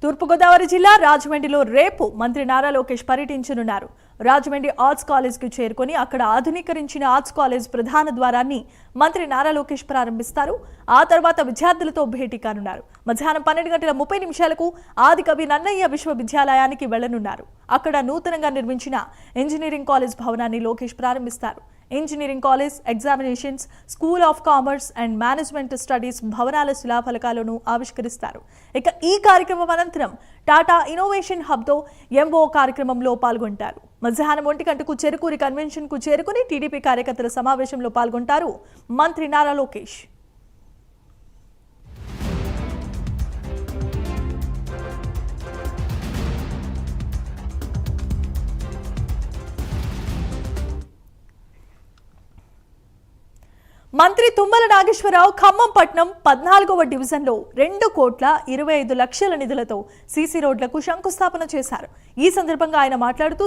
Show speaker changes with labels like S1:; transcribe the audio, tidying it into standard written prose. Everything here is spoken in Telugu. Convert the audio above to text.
S1: తూర్పుగోదావరి జిల్లా రాజమండ్రిలో రేపు మంత్రి నారా లోకేష్ పర్యటించనున్నారు. రాజమండ్రి ఆర్ట్స్ కాలేజ్ కు చేరుకొని అక్కడ ఆధునీకరించిన ఆర్ట్స్ కాలేజ్ ప్రధాన ద్వారాన్ని మంత్రి నారా లోకేష్ ప్రారంభిస్తారు. ఆ తర్వాత విద్యార్థులతో భేటీ కానున్నారు. మధ్యాహ్నం 12:30 ఆదికవి నన్నయ్య విశ్వవిద్యాలయానికి వెళ్లనున్నారు. అక్కడ నూతనంగా నిర్మించిన ఇంజనీరింగ్ కాలేజ్ భవనాన్ని లోకేష్ ప్రారంభిస్తారు. Engineering college, examinations, school of commerce and management studies భవనాల శిలాఫలకాలను ఆవిష్కరిస్తారు. ఇక ఈ కార్యక్రమం అనంతరం టాటా ఇన్నోవేషన్ హబ్తో ఎంఓ కార్యక్రమంలో పాల్గొంటారు. మధ్యాహ్నం 1 గంటకు చెరుకూరి కన్వెన్షన్ కు చేరుకుని టీడీపీ కార్యకర్తల సమావేశంలో పాల్గొంటారు మంత్రి నారా లోకేష్. మంత్రి తుమ్మల నాగేశ్వరరావు ఖమ్మం పట్నం 14వ డివిజన్లో 2,25,00,00,000 నిధులతో సీసీ రోడ్లకు శంకుస్థాపన చేశారు. ఈ సందర్భంగా ఆయన మాట్లాడుతూ